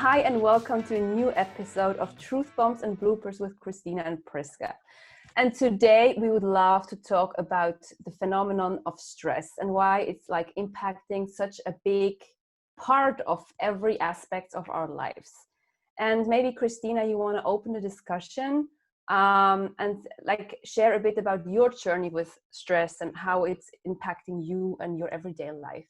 Hi and welcome to a new episode of Truth Bombs and Bloopers with Christina and Priska. And today we would love to talk about the phenomenon of stress and why it's like impacting such a big part of every aspect of our lives. And maybe Christina, you want to open the discussion and like share a bit about your journey with stress and how it's impacting you and your everyday life.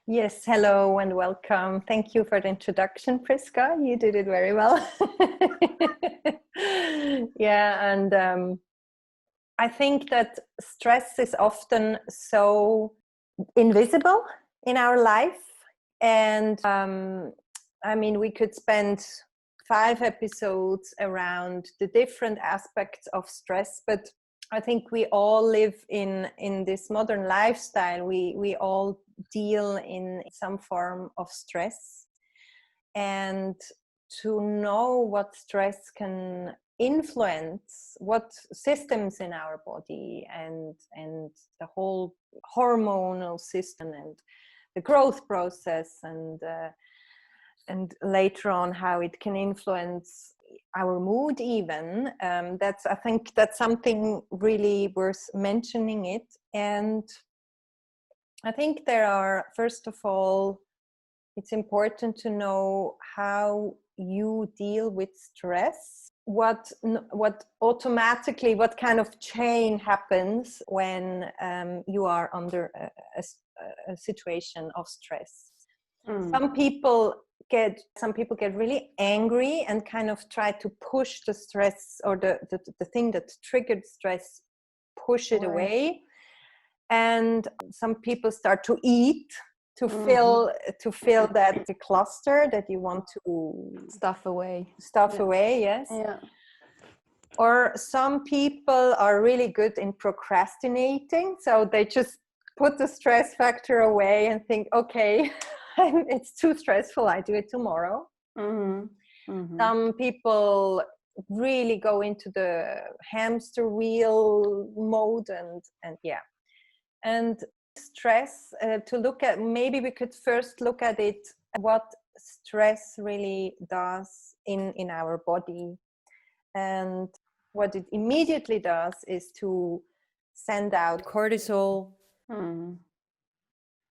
Yes, hello and welcome. Thank you for the introduction, Priska. You did it very well. I think that stress is often so invisible in our life. And we could spend 5 episodes around the different aspects of stress, but I think we all live in this modern lifestyle. We all deal in some form of stress, and to know what stress can influence, what systems in our body and the whole hormonal system and the growth process and later on how it can influence our mood even, I think that's something really worth mentioning it. And I think there are, first of all, it's important to know how you deal with stress, what automatically, what kind of chain happens when you are under a situation of stress. Some people get really angry and kind of try to push the stress or the thing that triggered stress, push it away. And some people start to eat to fill that the cluster that you want to Stuff away. Yes. Yeah. Or some people are really good in procrastinating, so they just put the stress factor away and think, okay, it's too stressful, I do it tomorrow. Some people really go into the hamster wheel mode and stress, to look at, maybe we could first look at it, what stress really does in our body. And what it immediately does is to send out cortisol.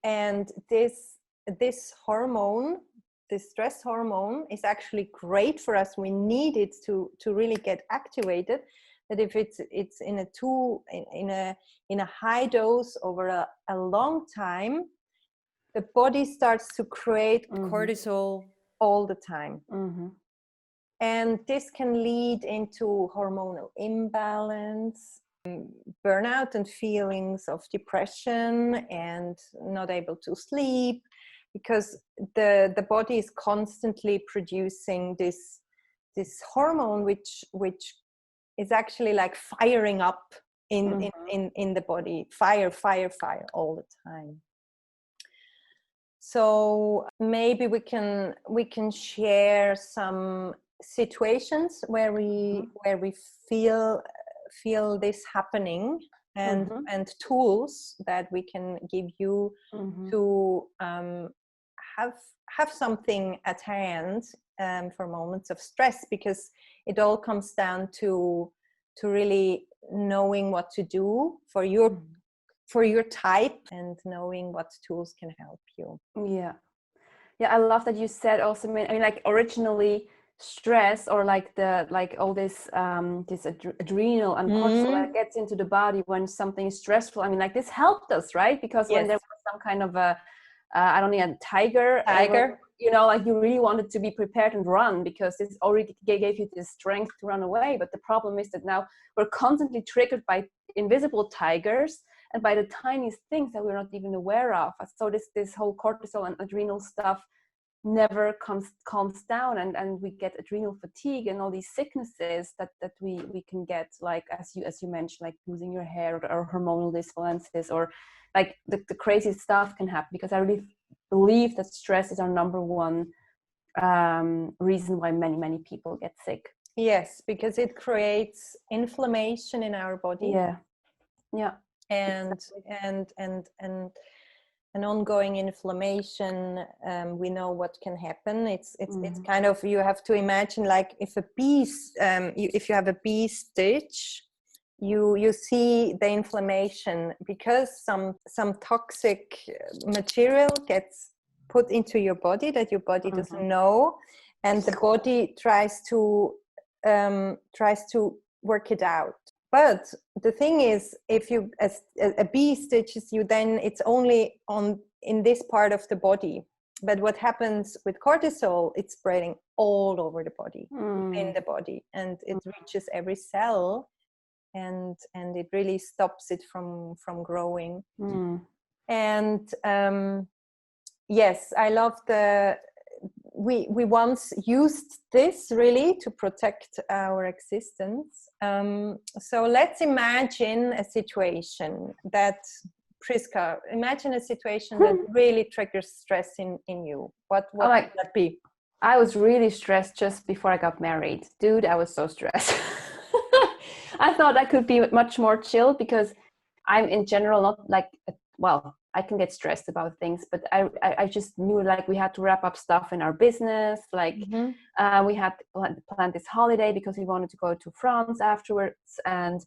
And this hormone, this stress hormone, is actually great for us. We need it to really get activated. That if it's in a high dose over a long time, the body starts to create cortisol all the time. And this can lead into hormonal imbalance, burnout and feelings of depression and not able to sleep, because the body is constantly producing this hormone which is actually like firing up in the body, fire all the time. So maybe we can share some situations where we feel this happening, and tools that we can give you to have something at hand for moments of stress, because it all comes down to really knowing what to do for your type and knowing what tools can help you. Yeah, I love that you said also, I mean like originally stress or all this adrenal and cortisol that gets into the body when something is stressful, I mean like this helped us, right? Because when there was some kind of a a tiger, like you really wanted to be prepared and run, because this already gave you the strength to run away. But the problem is that now we're constantly triggered by invisible tigers and by the tiniest things that we're not even aware of. So this whole cortisol and adrenal stuff never calms down, and we get adrenal fatigue and all these sicknesses that we can get, like as you mentioned, like losing your hair or hormonal disbalances, or like the craziest stuff can happen, because I really believe that stress is our number one reason why many people get sick. Yes, because it creates inflammation in our body. Yeah. And an ongoing inflammation, we know what can happen. It's kind of, you have to imagine like if a bee, if you have a bee stitch, you see the inflammation because some toxic material gets put into your body that your body doesn't know, and the body tries to work it out. But the thing is, if you, as a bee stitches you, then it's only in this part of the body. But what happens with cortisol, it's spreading all over the body, in the body, and it reaches every cell, and it really stops it from growing. And yes, I love we once used this really to protect our existence. So let's imagine a situation that, Priska, imagine a situation that really triggers stress in you. What would that be? I was really stressed just before I got married. Dude, I was so stressed. I thought I could be much more chill because I'm in general not like, well, I can get stressed about things, but I just knew like we had to wrap up stuff in our business. Like we had planned this holiday because we wanted to go to France afterwards. And,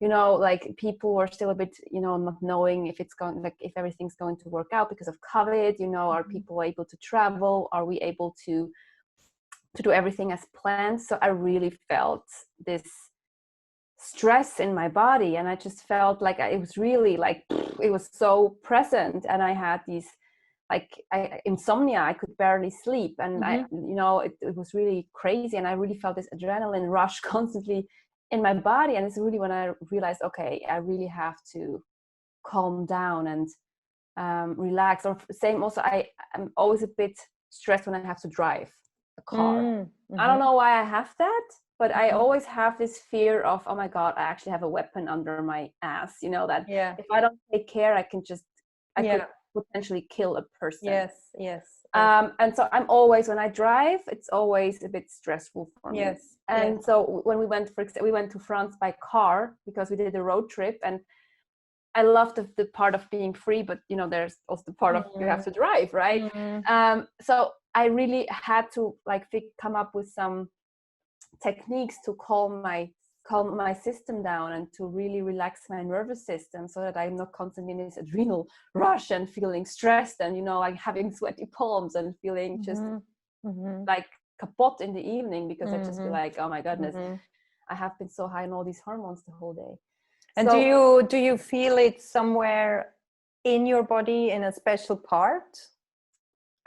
you know, like people were still a bit, you know, not knowing if it's going, like if everything's going to work out because of COVID, you know, are people able to travel? Are we able to do everything as planned? So I really felt this stress in my body, and I just felt like it was really like it was so present, and I had these like insomnia. I could barely sleep, and I, you know, it was really crazy, and I really felt this adrenaline rush constantly in my body. And it's really when I realized, okay, I really have to calm down and relax. Or same also, I'm always a bit stressed when I have to drive a car. I don't know why I have that, but I always have this fear of, oh my God, I actually have a weapon under my ass, you know, that if I don't take care, I could potentially kill a person. Yes. And so I'm always, when I drive, it's always a bit stressful for me. And so when we went to France by car because we did a road trip, and I love the part of being free, but you know, there's also the part of you have to drive, right? So I really had to like come up with some techniques to calm my system down and to really relax my nervous system, so that I'm not constantly in this adrenal rush and feeling stressed and, you know, like having sweaty palms and feeling just like kaput in the evening because I just feel like, oh my goodness, I have been so high on all these hormones the whole day. And so, do you feel it somewhere in your body in a special part?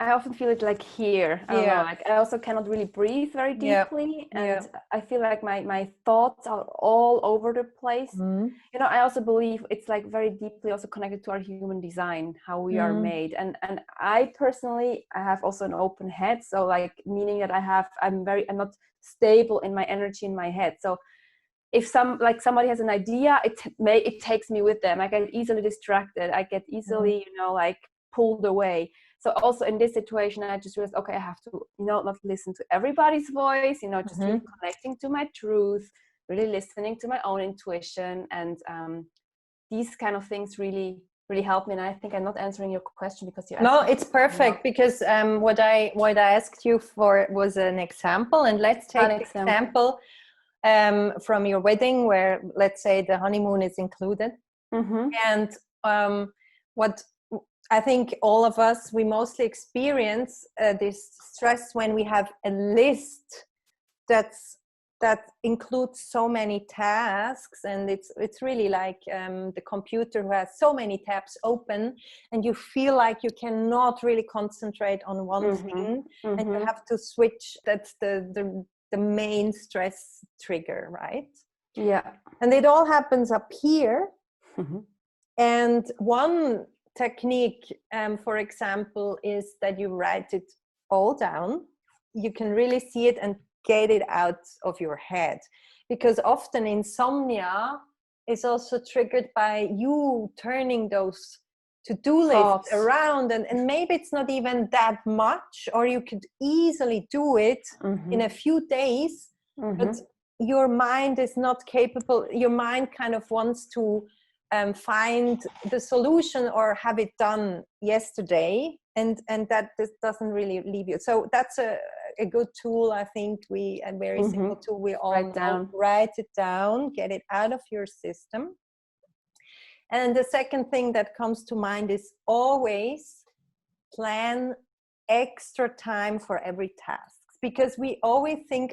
I often feel it like here. I don't know, like I also cannot really breathe very deeply, and I feel like my thoughts are all over the place. You know, I also believe it's like very deeply also connected to our human design, how we are made. And I personally, I have also an open head, so like meaning that I'm not stable in my energy in my head. So if somebody has an idea, it takes me with them. I get easily distracted. I get easily, you know, like pulled away. So also in this situation, I just realized, okay, I have to, you know, not listen to everybody's voice, you know, just really connecting to my truth, really listening to my own intuition. And these kind of things really, really help me. And I think I'm not answering your question because you asked. No, it's perfect, because what I asked you for was an example. And let's take an example from your wedding, where let's say the honeymoon is included. And what I think all of us, we mostly experience this stress when we have a list that includes so many tasks, and it's really like the computer who has so many tabs open, and you feel like you cannot really concentrate on one thing, and you have to switch. That's the main stress trigger, right? Yeah. And it all happens up here. And one technique, for example, is that you write it all down. You can really see it and get it out of your head, because often insomnia is also triggered by you turning those to-do lists around, and maybe it's not even that much, or you could easily do it in a few days, but your mind is not capable. Your mind kind of wants to find the solution or have it done yesterday, and that this doesn't really leave you. So that's a good tool. I think a very simple tool we all know. Write it down, get it out of your system. And the second thing that comes to mind is always plan extra time for every task, because we always think,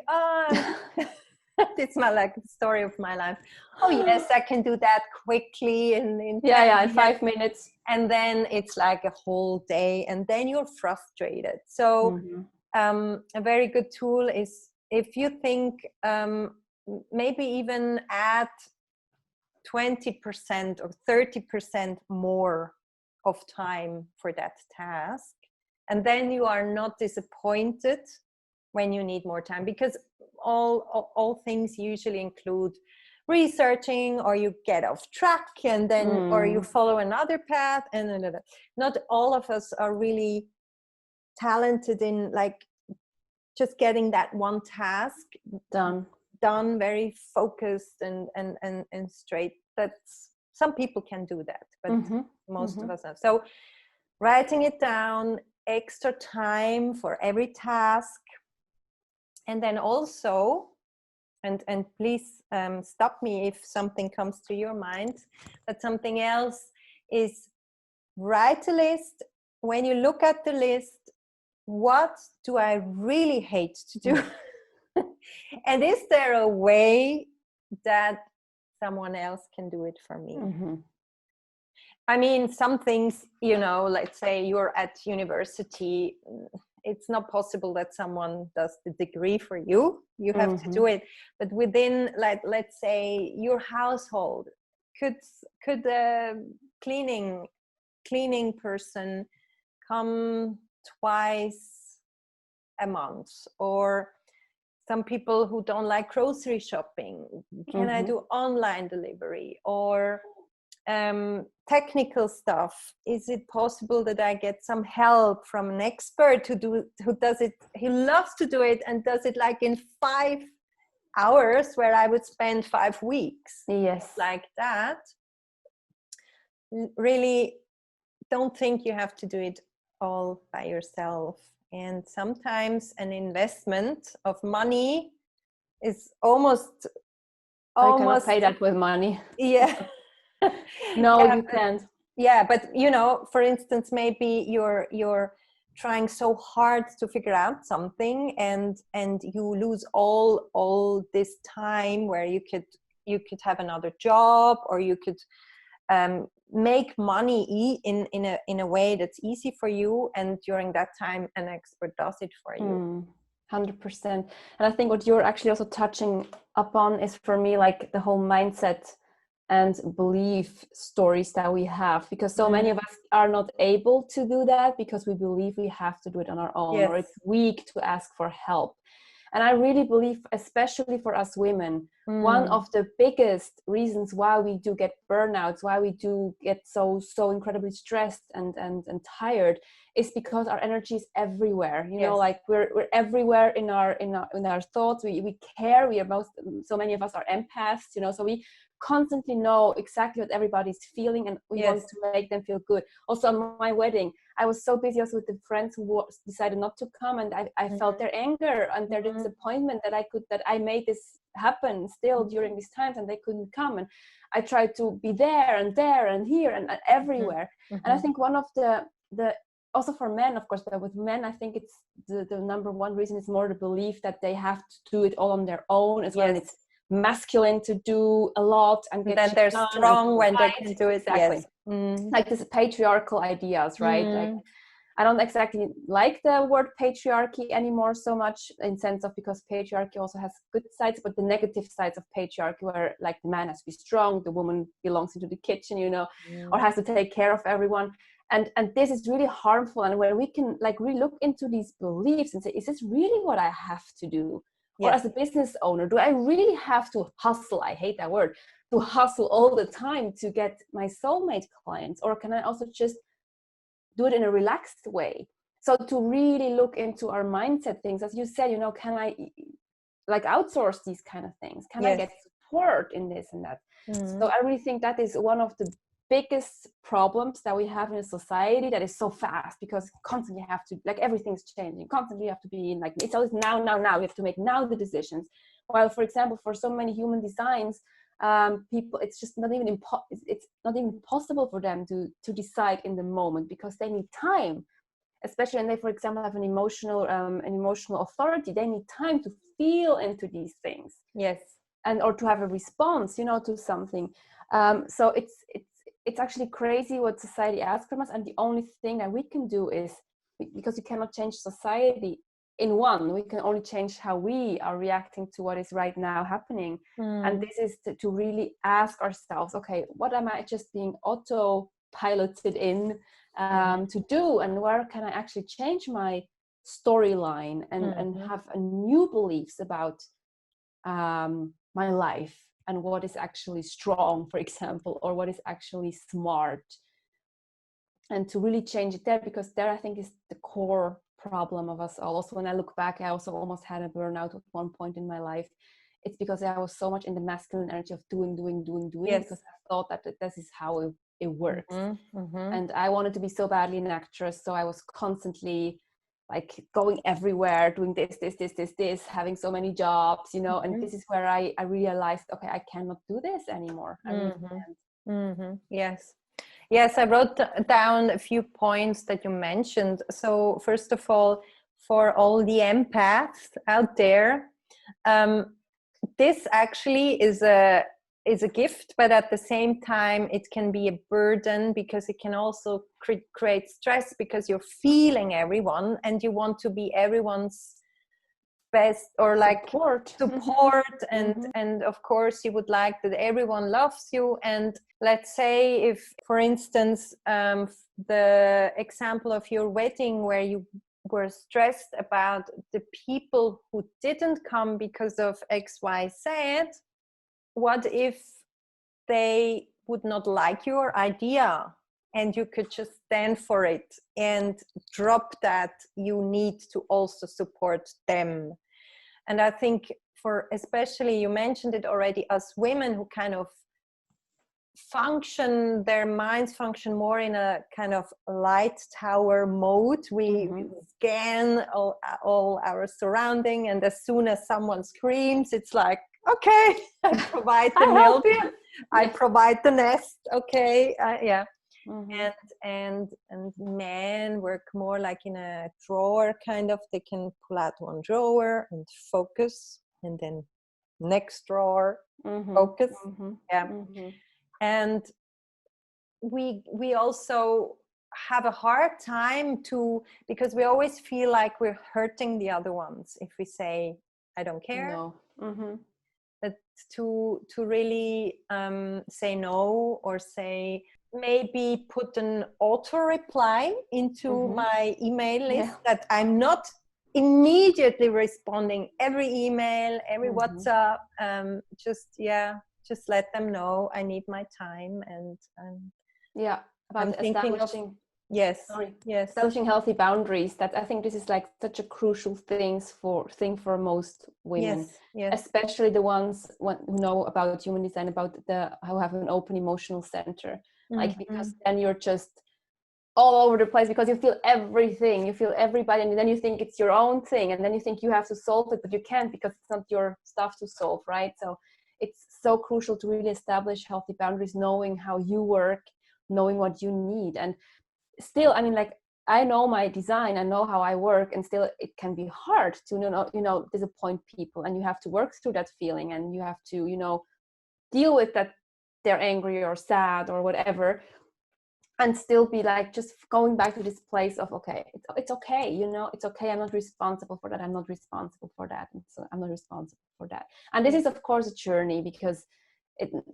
it's like the story of my life. Oh yes, I can do that quickly in 5 minutes. And then it's like a whole day, and then you're frustrated. So a very good tool is, if you think, maybe even add 20% or 30% more of time for that task, and then you are not disappointed when you need more time, because all things usually include researching, or you get off track, and then or you follow another path, and not all of us are really talented in like just getting that one task done very focused and straight. That's, some people can do that, but most of us have. So writing it down, extra time for every task. And then also, and please stop me if something comes to your mind, but something else is, write a list. When you look at the list, what do I really hate to do? And is there a way that someone else can do it for me? I mean, some things, let's say you're at university, it's not possible that someone does the degree for you. You have to do it. But within, let's say, your household, could a cleaning person come twice a month? Or some people who don't like grocery shopping, can I do online delivery? Or technical stuff, is it possible that I get some help from an expert who does it, he loves to do it and does it like in 5 hours, where I would spend 5 weeks? Yes, like that. Really don't think you have to do it all by yourself. And sometimes an investment of money is almost I cannot pay that with money. Yeah. No, you can't. Yeah, but for instance, maybe you're trying so hard to figure out something, and you lose all this time where you could have another job, or you could make money in a way that's easy for you, and during that time an expert does it for you. 100%. And I think what you're actually also touching upon is, for me, like the whole mindset and belief stories that we have, because so many of us are not able to do that because we believe we have to do it on our own, or it's weak to ask for help. And I really believe, especially for us women, one of the biggest reasons why we do get burnouts, why we do get so incredibly stressed and tired, is because our energy is everywhere. Like we're everywhere in our thoughts. We care. So many of us are empaths. So we constantly know exactly what everybody's feeling, and we want to make them feel good. Also, on my wedding, I was so busy also with the friends who decided not to come, and I felt their anger and their disappointment that I made this happen still during these times, and they couldn't come. And I tried to be there and here and everywhere. And I think one of the also for men, of course, but with men, I think it's the number one reason is more the belief that they have to do it all on their own as well. And it's masculine to do a lot, and then they're strong when they can do it. Exactly. Like this patriarchal ideas, right? Like, I don't exactly like the word patriarchy anymore so much, in sense of, because patriarchy also has good sides, but the negative sides of patriarchy, where like the man has to be strong, the woman belongs into the kitchen, or has to take care of everyone. And this is really harmful. And when we can like really look into these beliefs and say, is this really what I have to do? Or as a business owner, do I really have to hustle? I hate that word, to hustle all the time to get my soulmate clients? Or can I also just do it in a relaxed way? So to really look into our mindset things, as you said, can I like outsource these kind of things? Can I get support in this and that. So I really think that is one of the biggest problems that we have in a society that is so fast, because constantly you have to, like, everything's changing constantly, you have to be in, like, it's always now, you have to make now the decisions. While, for example, for so many human designs, people, it's just not even it's not even possible for them to decide in the moment, because they need time, especially when they, for example, have an emotional authority. They need time to feel into these things, Yes, and or to have a response, to something. So it's actually crazy what society asks from us, and the only thing that we can do is, because you cannot change society in one, we can only change how we are reacting to what is right now happening. And this is to really ask ourselves, okay, what am I just being auto-piloted in to do, and where can I actually change my storyline and have a new beliefs about my life, and what is actually strong, for example, or what is actually smart, and to really change it there, because there I think is the core problem of us all. Also, when I look back, I also almost had a burnout at one point in my life. It's because I was so much in the masculine energy of doing, yes. because I thought that this is how it works. And I wanted to be so badly an actress, so I was constantly like going everywhere, doing this, having so many jobs, and this is where I realized, okay, I cannot do this anymore. I really can't. Yes, I wrote down a few points that you mentioned. So first of all, for all the empaths out there, this actually is a gift, but at the same time it can be a burden, because it can also create stress, because you're feeling everyone and you want to be everyone's best, or like support and of course you would like that everyone loves you. And let's say, if for instance the example of your wedding, where you were stressed about the people who didn't come because of XYZ, what if they would not like your idea, and you could just stand for it and drop that you need to also support them. And I think, for especially, you mentioned it already, us women who kind of their minds function more in a kind of light tower mode. We scan all our surrounding, and as soon as someone screams, it's like, okay, I provide the milk, I provide the nest, okay, and men work more like in a drawer kind of. They can pull out one drawer and focus, and then next drawer, focus. And we also have a hard time because we always feel like we're hurting the other ones if we say, I don't care. But to really say no, or say, maybe put an auto reply into my email list, that I'm not immediately responding every email, every WhatsApp, just let them know I need my time. And about I'm thinking establishing establishing healthy boundaries. That I think this is like such a crucial thing for most women, especially the ones who know about human design, about who have an open emotional center, like, because then you're just all over the place, because you feel everything, you feel everybody, and then you think it's your own thing, and then you think you have to solve it, but you can't, because it's not your stuff to solve, right? So it's so crucial to really establish healthy boundaries, knowing how you work, knowing what you need. And still, I mean, like, I know my design, I know how I work, and still it can be hard to disappoint people, and you have to work through that feeling, and you have to deal with that they're angry or sad or whatever, and still be like, just going back to this place of, okay, it's okay, it's okay, I'm not responsible for that, I'm not responsible for that, and so I'm not responsible for that. And this is, of course, a journey, because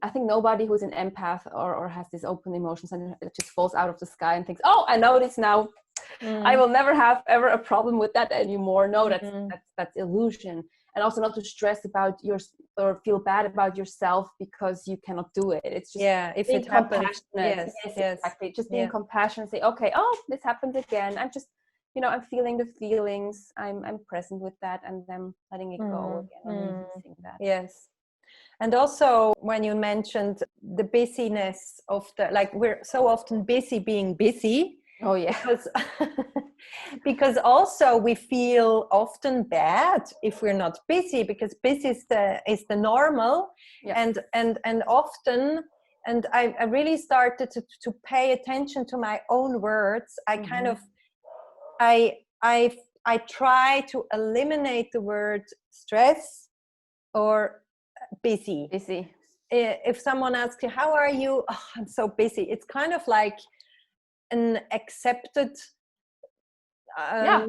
I think nobody who's an empath or has this open emotions and it just falls out of the sky and thinks, oh, I know this now, I will never have ever a problem with that anymore. No, that's illusion. And also not to stress about or feel bad about yourself because you cannot do it. It's just if being it happens. Yes, exactly. Just being compassionate, say, okay, oh, this happened again. I'm just, I'm feeling the feelings. I'm present with that, and then letting it go again and releasing that. Yes. And also when you mentioned the busyness of the, like, we're so often busy being busy. Oh yeah. Because because also we feel often bad if we're not busy, because busy is the normal. Yeah. And often, and I really started to pay attention to my own words. I kind of I try to eliminate the word stress or busy. If someone asks you, how are you? Oh, I'm so busy. It's kind of like an accepted,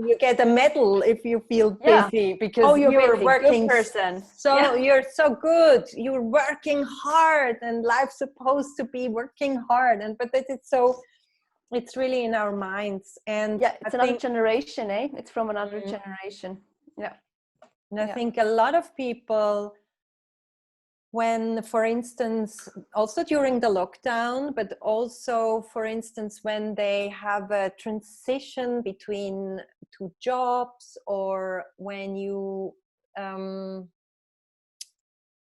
you get a medal if you feel busy, because you're busy. working, good person. so you're so good, you're working hard, and life's supposed to be working hard, and but it's so, it's really in our minds. And it's another generation, it's from another generation. And I think a lot of people, when, for instance, also during the lockdown, but also, for instance, when they have a transition between two jobs, or when you,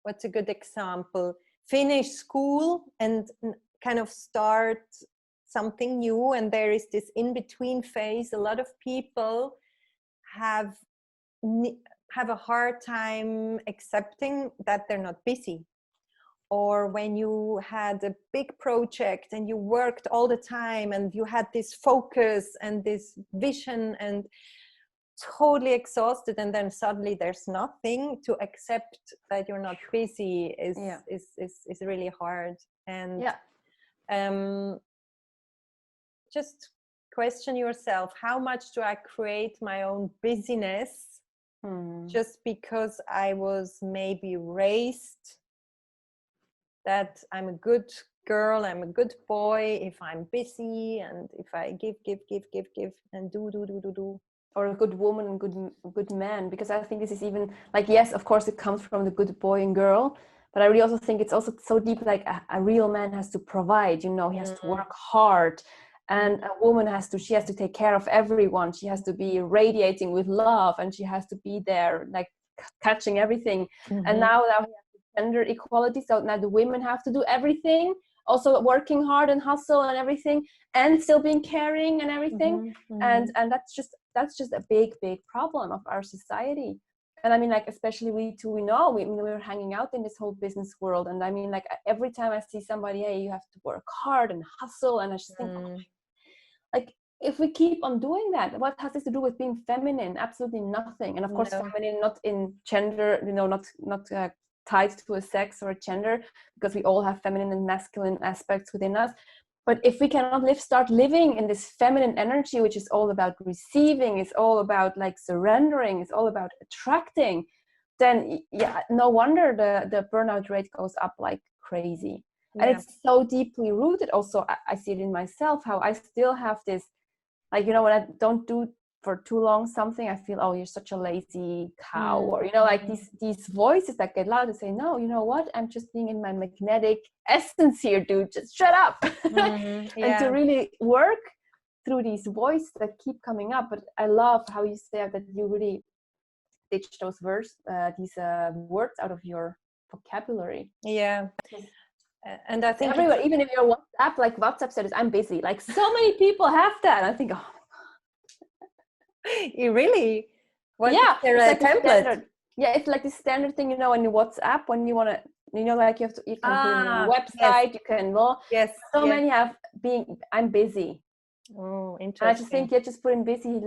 what's a good example? Finish school and kind of start something new, and there is this in-between phase. A lot of people have a hard time accepting that they're not busy. Or when you had a big project and you worked all the time and you had this focus and this vision and totally exhausted, and then suddenly there's nothing, to accept that you're not busy is really hard. And just question yourself, how much do I create my own busyness just because I was maybe raised that I'm a good girl, I'm a good boy if I'm busy, and if I give and do, or a good woman and good man. Because I think this is even like, yes, of course it comes from the good boy and girl, but I really also think it's also so deep, like a real man has to provide, he has to work hard, and a woman has to take care of everyone. She has to be radiating with love, and she has to be there like catching everything. And now we have gender equality, so now the women have to do everything, also working hard and hustle and everything, and still being caring and everything. And that's just a big problem of our society. And I mean, like, especially we know we were hanging out in this whole business world, and I mean, like, every time I see somebody, hey, you have to work hard and hustle, and I just think, like, if we keep on doing that, what has this to do with being feminine? Absolutely nothing. And of course, feminine not in gender, not tied to a sex or a gender, because we all have feminine and masculine aspects within us. But if we cannot start living in this feminine energy, which is all about receiving, it's all about like surrendering, it's all about attracting, then no wonder the burnout rate goes up like crazy. And it's so deeply rooted. Also, I see it in myself, how I still have this, like, when I don't do for too long something, I feel, oh, you're such a lazy cow, or like these voices that get loud and say, no, you know what, I'm just being in my magnetic essence here, dude, just shut up. And to really work through these voices that keep coming up. But I love how you say that you really ditch those words out of your vocabulary. And I think everywhere, even if your WhatsApp, like WhatsApp status, I'm busy, like so many people have that. And I think, oh, you really? What is there it's a like template? It's like the standard thing, in your WhatsApp, when you want to, like you can put in your website, you can many have I'm busy. Oh, interesting. And I just think, just put in busy.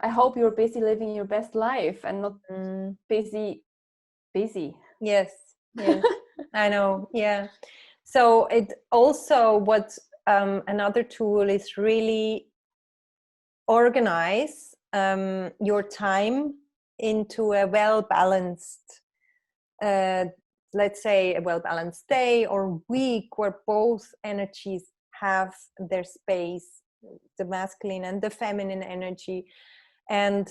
I hope you're busy living your best life and not busy. Yes. I know. So it also, what another tool is really organize your time into a well-balanced, let's say a well-balanced day or week, where both energies have their space, the masculine and the feminine energy, and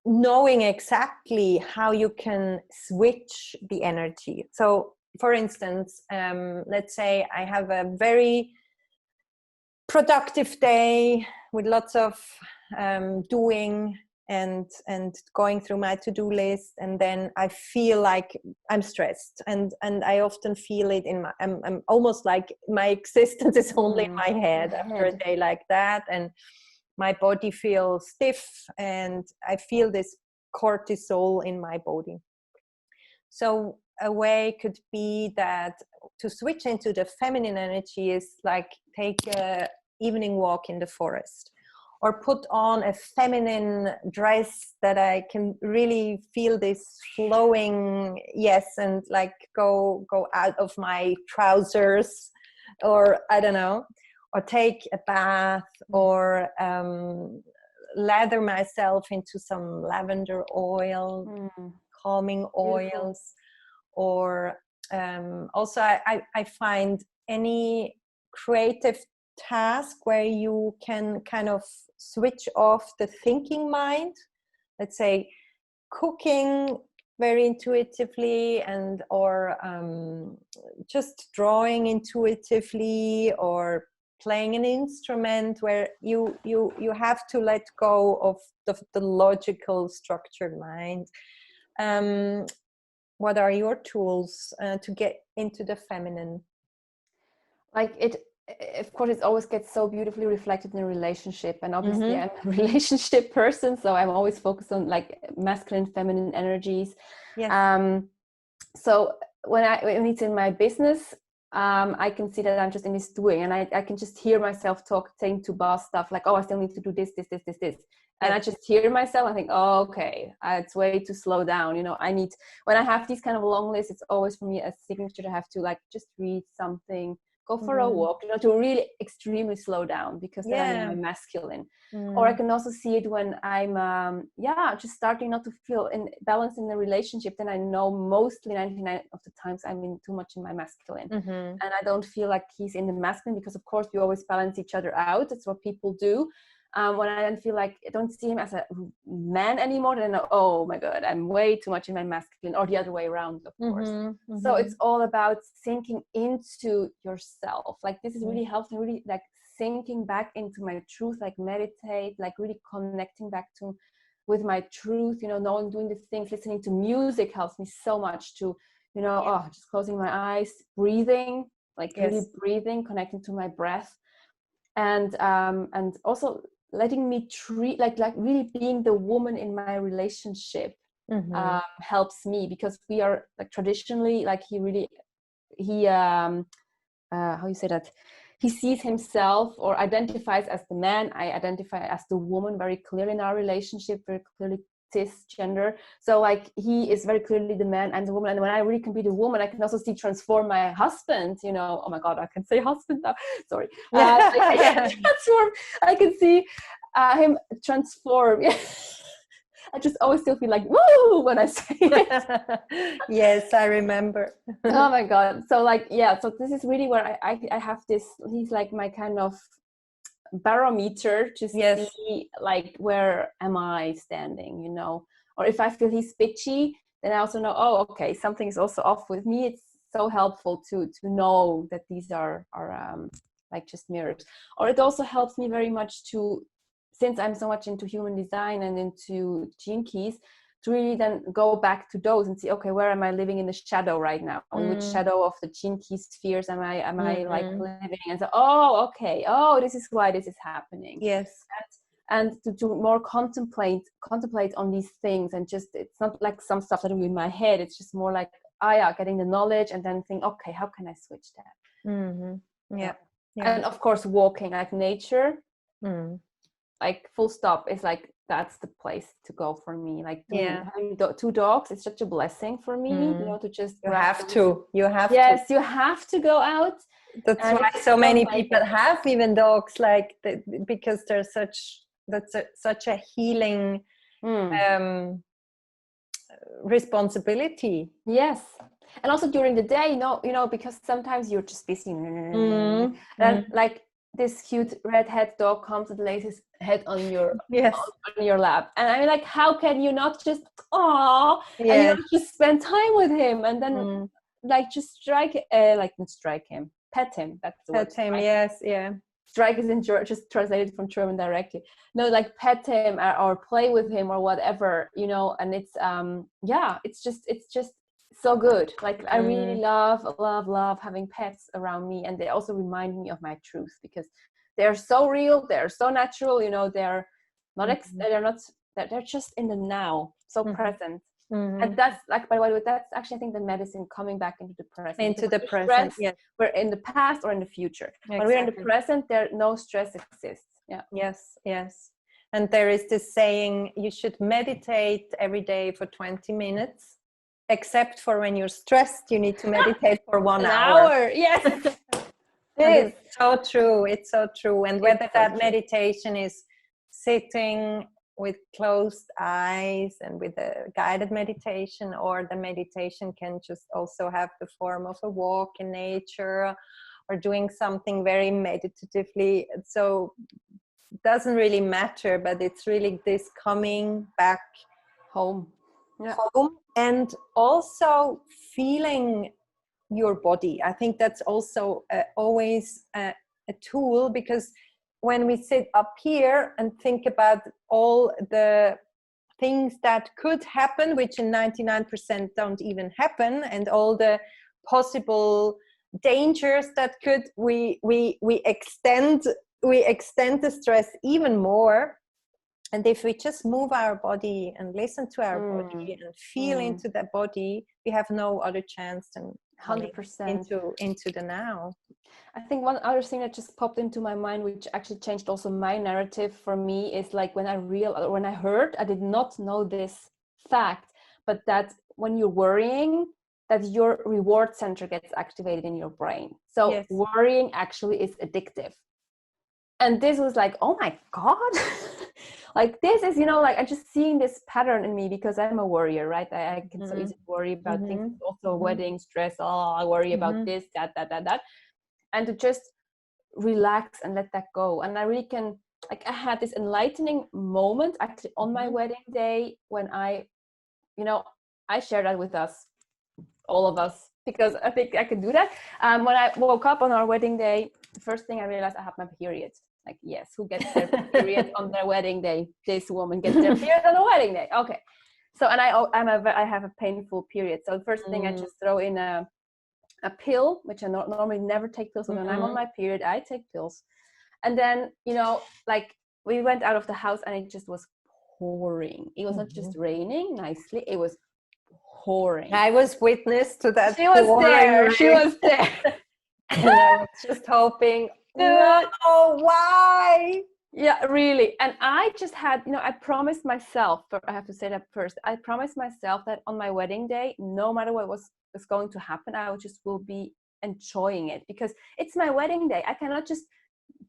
knowing exactly how you can switch the energy. So for instance, let's say I have a very productive day with lots of doing, and going through my to-do list, and then I feel like I'm stressed, and I often feel it in my I'm almost like my existence is only in my head after a day like that, and my body feels stiff, and I feel this cortisol in my body. So a way could be that to switch into the feminine energy is like take a evening walk in the forest, or put on a feminine dress that I can really feel this flowing, yes, and like go out of my trousers, or I don't know, or take a bath, or lather myself into some lavender oil, calming oils. Or also I find any creative task where you can kind of switch off the thinking mind, let's say cooking very intuitively, and or just drawing intuitively, or playing an instrument, where you have to let go of the logical structured mind. What are your tools to get into the feminine? Like it, of course, it always gets so beautifully reflected in a relationship, and obviously I'm a relationship person, so I'm always focused on like masculine, feminine energies. Yes. So when it's in my business, I can see that I'm just in this doing, and I can just hear myself saying to boss stuff like, oh, I still need to do this. And I just hear myself, I think, oh, okay, it's way to slow down. You know, when I have these kind of long lists, it's always for me a signature to have to like just read something, go for a walk, you know, to really extremely slow down, because then I'm in my masculine. Or I can also see it when I'm, just starting not to feel in balance in the relationship. Then I know mostly 99 of the times I'm in too much in my masculine. And I don't feel like he's in the masculine, because of course we always balance each other out. It's what people do. When I don't feel like, I don't see him as a man anymore, then I know, oh my God, I'm way too much in my masculine, or the other way around, of course. So it's all about sinking into yourself. Like this is really helps me, really like sinking back into my truth, like meditate, like really connecting back with my truth, you know, knowing, doing the things, listening to music helps me so much to, you know, just closing my eyes, breathing, like really breathing, connecting to my breath. And also letting me treat like really being the woman in my relationship helps me, because we are like traditionally like how you say that, he sees himself or identifies as the man, I identify as the woman very clearly in our relationship, very clearly cisgender. So like he is very clearly the man, I'm the woman. And when I really can be the woman, I can also see transform my husband, you know. Oh my God, I can say husband now, sorry. Transform, I can see him transform. I just always still feel like woo when I say it. Yes, I remember. Oh my God. So like, so this is really where I have this, he's like my kind of barometer to see like, where am I standing, you know. Or if I feel he's bitchy, then I also know, oh, okay, something is also off with me. It's so helpful to know that these are like just mirrors. Or it also helps me very much to, since I'm so much into human design and into gene keys, to really then go back to those and see, okay, where am I living in the shadow right now? In which shadow of the gene key spheres am I like living? And so, oh, okay, oh, this is why this is happening. Yes. And to more contemplate on these things, and just, it's not like some stuff that are in my head. It's just more like, getting the knowledge, and then think, okay, how can I switch that? Yeah. And of course, walking, like nature. Like full stop is like, that's the place to go for me. Like having 2 dogs, it's such a blessing for me, you know, to just you have to you have to go out. That's why so many people have even dogs, like because there's such a healing responsibility. Yes. And also during the day, you know, because sometimes you're just busy, and like this cute redhead dog comes and lays his head on your on your lap, and I'm like, how can you not just and you know, just spend time with him, and then like just pet him. That's the word. Pet him, yes, yeah. strike is in just translated from German directly. No, like pet him or play with him or whatever, you know. And it's it's just so good. Like I really love having pets around me, and they also remind me of my truth, because they're so real, they're so natural, you know. They're not they're just in the now, so present. And that's like, by the way, that's actually, I think, the medicine coming back into the present. Into the present, yes. We're in the past or in the future. Exactly. When we're in the present, no stress exists. Yeah. Yes. And there is this saying, you should meditate every day for 20 minutes, except for when you're stressed, you need to meditate for 1 hour. Yes. It's so true. It's so true. And whether that meditation is sitting with closed eyes and with a guided meditation, or the meditation can just also have the form of a walk in nature or doing something very meditatively. So it doesn't really matter, but it's really this coming back home, and also feeling your body. I think that's also always a tool, because when we sit up here and think about all the things that could happen, which in 99% don't even happen, and all the possible dangers that could, we extend the stress even more. And if we just move our body and listen to our body and feel into that body, we have no other chance than 100% into the now. I think one other thing that just popped into my mind, which actually changed also my narrative for me, is like when I heard, I did not know this fact, but that when you're worrying, that your reward center gets activated in your brain. So worrying actually is addictive. And this was like, oh my God. Like this is, you know, like I'm just seeing this pattern in me, because I'm a worrier, right? I can so easily worry about things, also wedding stress. Oh, I worry about this, that. And to just relax and let that go. And I really can, like, I had this enlightening moment actually on my wedding day, when I share that with us, all of us, because I think I can do that. When I woke up on our wedding day, the first thing I realized, I have my period. Like, yes, who gets their period on their wedding day? This woman gets their period on the wedding day. Okay. So, and I have a painful period. So the first thing, I just throw in a pill, which I normally never take pills. So when I'm on my period, I take pills. And then, like, we went out of the house and it just was pouring. It was not just raining nicely, it was pouring. I was witness to that. She was there. And I was just hoping, no, why? Yeah, really. And I just had, I promised myself, I have to say that first, I promised myself that on my wedding day, no matter what was going to happen, I just will be enjoying it, because it's my wedding day. I cannot just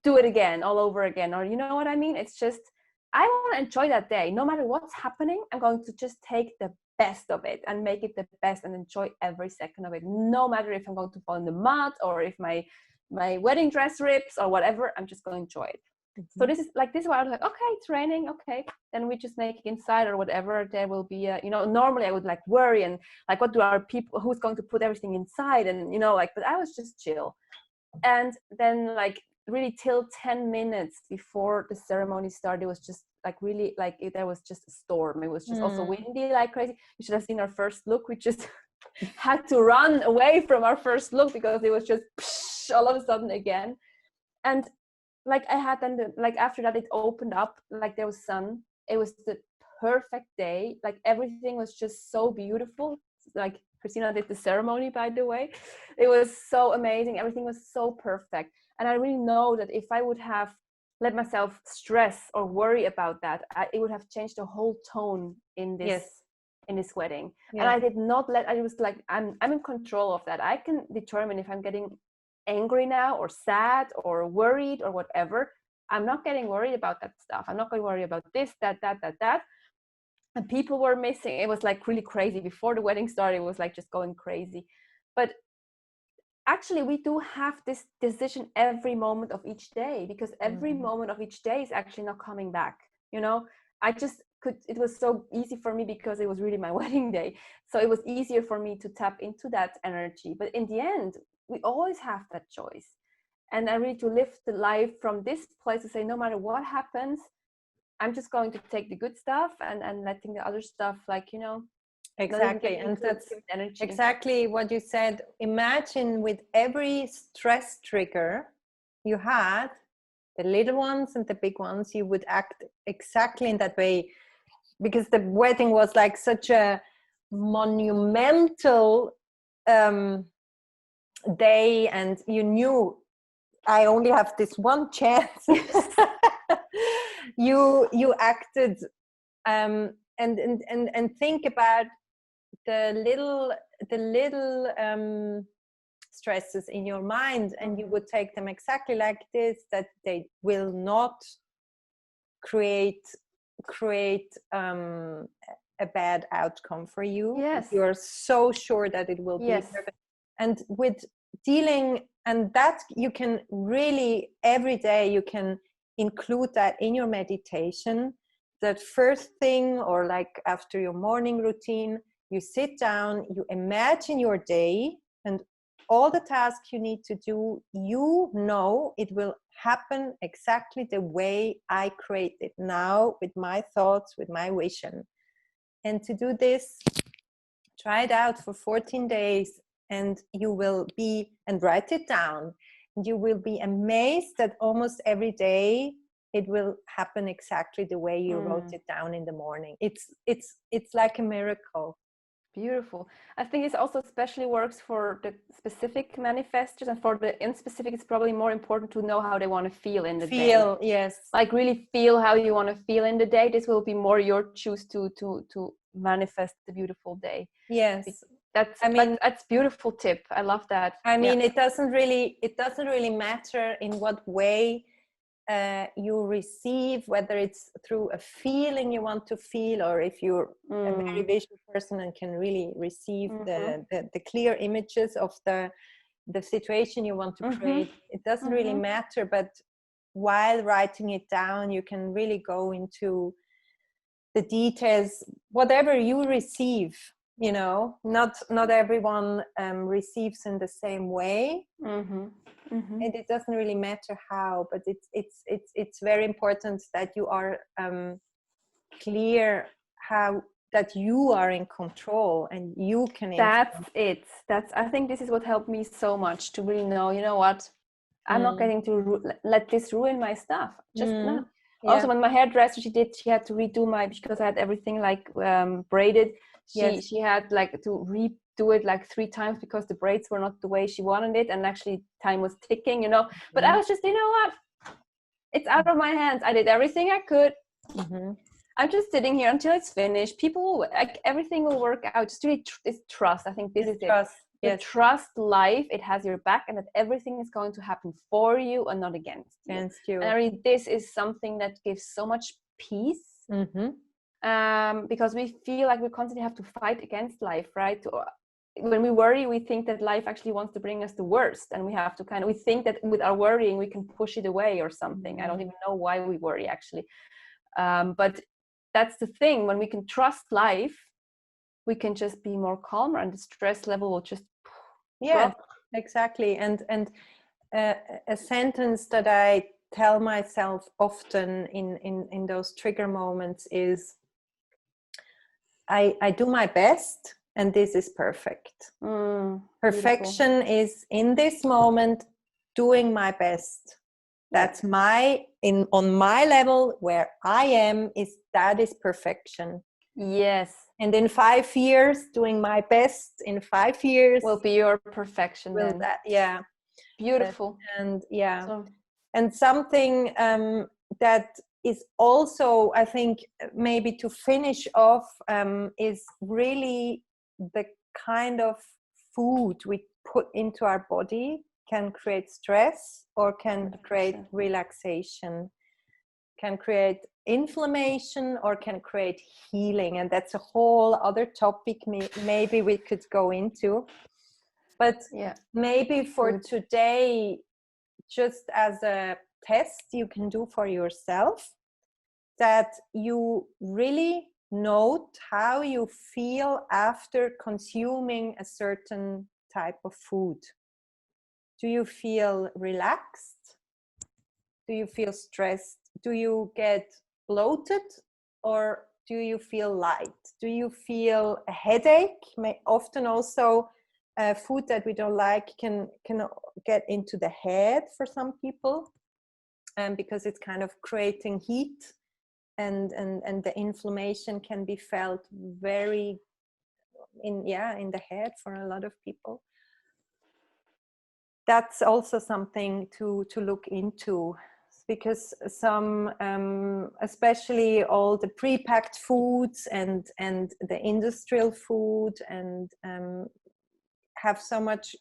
do it again, all over again, or you know what I mean? It's just, I want to enjoy that day. No matter what's happening, I'm going to just take the best of it and make it the best and enjoy every second of it. No matter if I'm going to fall in the mud, or if my wedding dress rips or whatever, I'm just going to enjoy it. So this is why I was like, okay, it's raining, okay, then we just make it inside or whatever. There will be normally I would like worry and like, what do our people, who's going to put everything inside, and but I was just chill. And then like really till 10 minutes before the ceremony started, it was just like really like there was just a storm. It was just also windy like crazy. You should have seen our first look. We just had to run away from our first look, because it was just all of a sudden again. And like I had then after that, it opened up, like there was sun. It was the perfect day. Like everything was just so beautiful. Like Christina did the ceremony, by the way. It was so amazing. Everything was so perfect. And I really know that if I would have let myself stress or worry about that, it would have changed the whole tone in this in this wedding. And I did not I was like, I'm in control of that. I can determine if I'm getting angry now or sad or worried or whatever. I'm not getting worried about that stuff. I'm not going to worry about this, that. And people were missing. It was like really crazy. Before the wedding started, it was like just going crazy. But actually, we do have this decision every moment of each day, because every moment of each day is actually not coming back. I just it was so easy for me, because it was really my wedding day. So it was easier for me to tap into that energy. But in the end, we always have that choice. and I really to live the life from this place to say, no matter what happens, I'm just going to take the good stuff and letting the other stuff, like, you know, Exactly. And that's energy. exactly what you said. Imagine with every stress trigger you had, the little ones and the big ones, you would act exactly in that way, because the wedding was like such a monumental day, and you knew, I only have this one chance. You acted and think about the little stresses in your mind, and you would take them exactly like this, that they will not create a bad outcome for you. Yes. You're so sure that it will be perfect. And with dealing, and that you can really every day you can include that in your meditation, that first thing, or like after your morning routine, you sit down, you imagine your day and all the tasks you need to do. You know it will happen exactly the way I create it now, with my thoughts, with my vision. And to do this, try it out for 14 days, and you will be, and write it down, and you will be amazed that almost every day it will happen exactly the way you wrote it down in the morning. It's like a miracle. Beautiful. I think this also especially works for the specific manifestors, and for the unspecific, it's probably more important to know how they want to feel in the day. Yes. Like really feel how you want to feel in the day. This will be more your choose to manifest the beautiful day. Yes. That's beautiful tip. I love that. I mean, it doesn't really matter in what way you receive, whether it's through a feeling you want to feel, or if you're a very visual person and can really receive the clear images of the situation you want to create. It doesn't really matter, but while writing it down, you can really go into the details, whatever you receive. You know, not everyone receives in the same way. And it doesn't really matter how, but it's very important that you are clear how that you are in control and you can influence. That's I think this is what helped me so much, to really know, you know what, I'm not getting to let this ruin my stuff. Just not. Also, when my hairdresser, she had to redo my, because I had everything like braided. She had like to redo it like 3 times because the braids were not the way she wanted it, and actually time was ticking, you know. But I was just, you know what, it's out of my hands. I did everything I could. I'm just sitting here until it's finished. People will, like, everything will work out. Just really it's trust. I think this is trust. Yes. Trust life, it has your back, and that everything is going to happen for you and not against you. And I mean, this is something that gives so much peace, because we feel like we constantly have to fight against life, right? When we worry, we think that life actually wants to bring us the worst, and we have to we think that with our worrying we can push it away or something. I don't even know why we worry, actually. But that's the thing, when we can trust life, we can just be more calmer, and the stress level will just drop. Exactly. And a sentence that I tell myself often in those trigger moments is, I do my best and this is perfect. Perfection is in this moment doing my best. That's on my level where I am, that is perfection. Yes. And in 5 years, doing my best in 5 years will be your perfection. Then beautiful. And and something that is also, I think, maybe to finish off, is really the kind of food we put into our body can create stress or can 100%. Create relaxation, can create inflammation or can create healing. And that's a whole other topic maybe we could go into. But maybe for today, just as a test you can do for yourself, that you really note how you feel after consuming a certain type of food. Do you feel relaxed? Do you feel stressed? Do you get bloated, or do you feel light? Do you feel a headache? Often also food that we don't like can get into the head for some people, because it's kind of creating heat, and the inflammation can be felt very in the head for a lot of people. That's also something to look into, because some especially all the pre-packed foods and the industrial food and have so much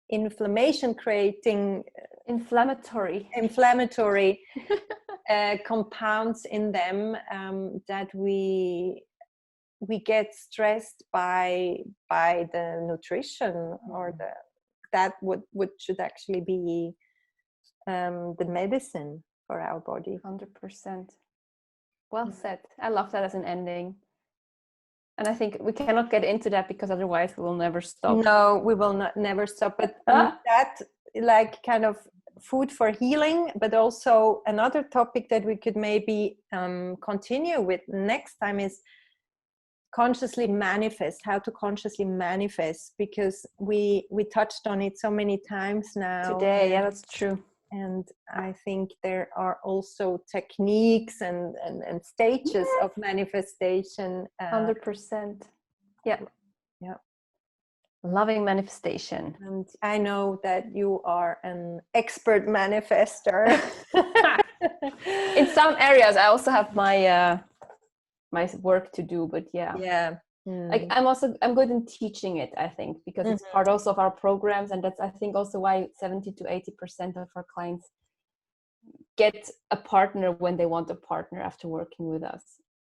inflammation creating inflammatory compounds in them, that we get stressed by the nutrition, or what should actually be the medicine for our body. 100%. Well said. I love that as an ending. And I think we cannot get into that, because otherwise we will never stop. No, we will never stop. But that, like, kind of food for healing, but also another topic that we could maybe continue with next time is consciously manifest, how to consciously manifest, because we touched on it so many times now today. Yeah, that's true. And I think there are also techniques and stages of manifestation. 100%. Yeah. Loving manifestation. And I know that you are an expert manifester. In some areas, I also have my my work to do, but like I'm good in teaching it, I think, because it's part also of our programs, and that's, I think, also why 70 to 80% of our clients get a partner when they want a partner after working with us.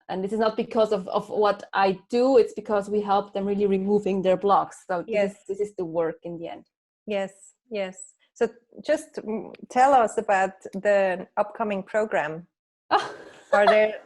And this is not because of what I do, it's because we help them really removing their blocks. So this is the work in the end. Yes. So just tell us about the upcoming program. Are there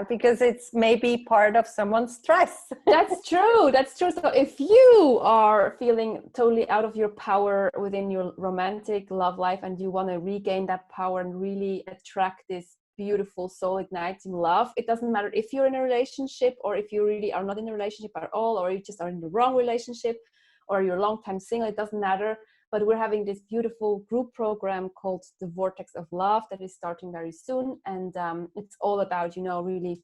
because it's maybe part of someone's stress. That's true. So if you are feeling totally out of your power within your romantic love life, and you want to regain that power and really attract this beautiful soul igniting love, it doesn't matter if you're in a relationship, or if you really are not in a relationship at all, or you just are in the wrong relationship, or you're a long time single, it doesn't matter. But we're having this beautiful group program called the Vortex of Love that is starting very soon. And it's all about, really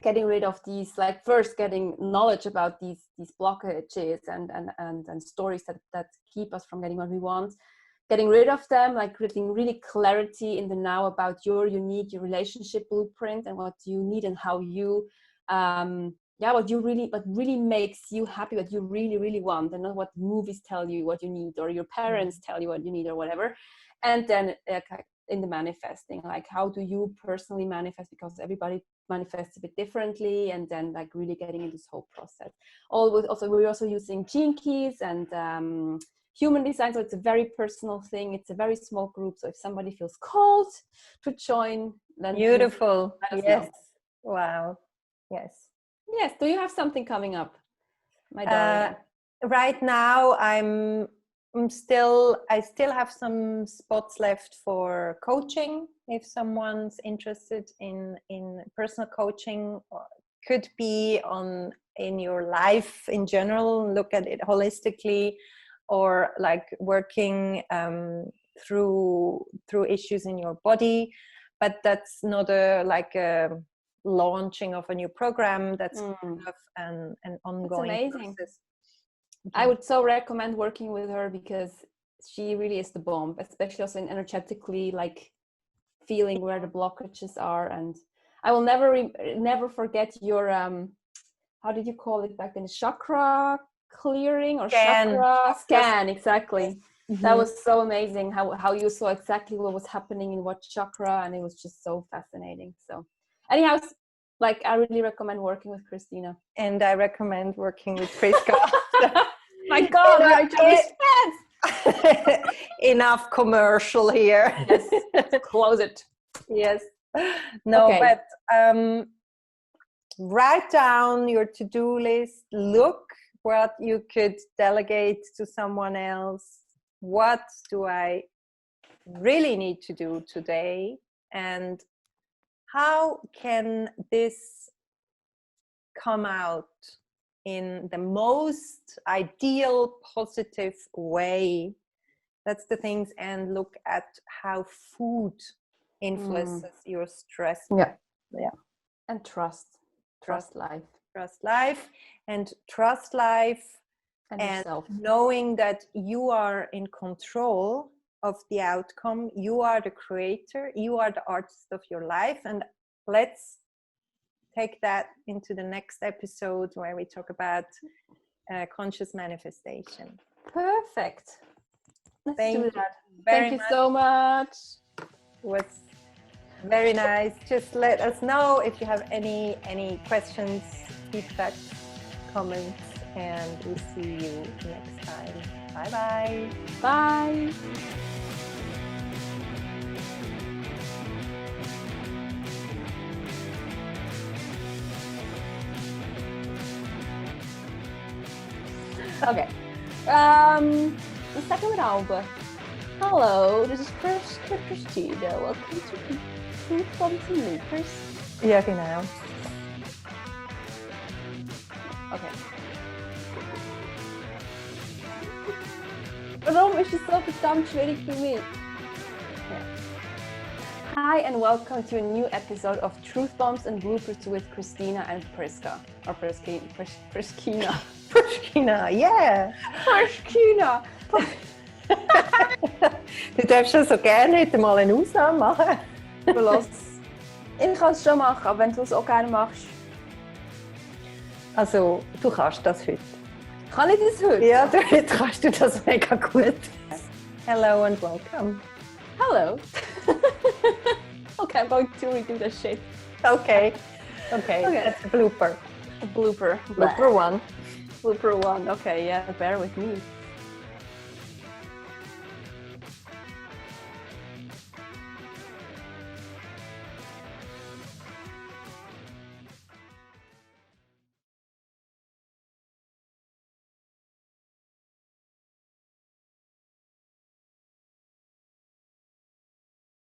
getting rid of these, like, first getting knowledge about these blockages and stories that keep us from getting what we want, getting rid of them, like getting really clarity in the now about your relationship blueprint, and what you need, and how you what really makes you happy, what you really, really want, and not what movies tell you what you need, or your parents tell you what you need, or whatever. And then in the manifesting, like, how do you personally manifest, because everybody manifests a bit differently, and then like really getting into this whole process. We're also using gene keys and human design, so it's a very personal thing. It's a very small group, so if somebody feels called to join, then beautiful. Yes. Wow. Yes. Do you have something coming up, my darling? Right now, I still have some spots left for coaching. If someone's interested in personal coaching, or could be in your life in general, look at it holistically, or like working through issues in your body. But that's not a launching of a new program. That's kind of an ongoing process. I would so recommend working with her, because she really is the bomb, especially also in energetically, like feeling where the blockages are. And I will never forget your how did you call it back then, chakra clearing or chakra scan, exactly. That was so amazing how you saw exactly what was happening in what chakra, and it was just so fascinating. So anyhow, like, I really recommend working with Christina. And I recommend working with Priska. My God, we are just fans. Enough commercial here. Yes, close it. Yes. No, okay. But write down your to-do list. Look what you could delegate to someone else. What do I really need to do today? And how can this come out in the most ideal, positive way? That's the things. And look at how food influences your stress. Yeah. Yeah. And trust life. Trust life and trust life. And yourself. Knowing that you are in control of the outcome. You are the creator. You are the artist of your life. And let's take that into the next episode where we talk about conscious manifestation. Perfect. Let's do that. Thank you so much. It was very nice. Just let us know if you have any questions, feedback, comments, and we'll see you next time. Bye-bye. Bye. Okay. Let's start with Alba. Hello, this is Christina. Welcome to Truth Bombs and Loopers. Ja, genau. Okay. Warum ist es so verdammt schwierig für mich? Yeah. Hi and welcome to a new episode of Truth Bombs and Bloopers with Christina and Priska. Or Priskina. Priskina, yeah! Priskina! Du darfst schon so gerne heute mal eine Ausnahme machen. Ich kann es schon machen, aber wenn du es auch gerne machst. Also, du kannst das heute. Kann ich das heute? Ja, heute kannst du das mega gut. Hello and welcome. Hello. Okay, I'm going to redo the shit. Okay, that's a blooper. A blooper. Blooper one. Blooper one. Okay, yeah, bear with me.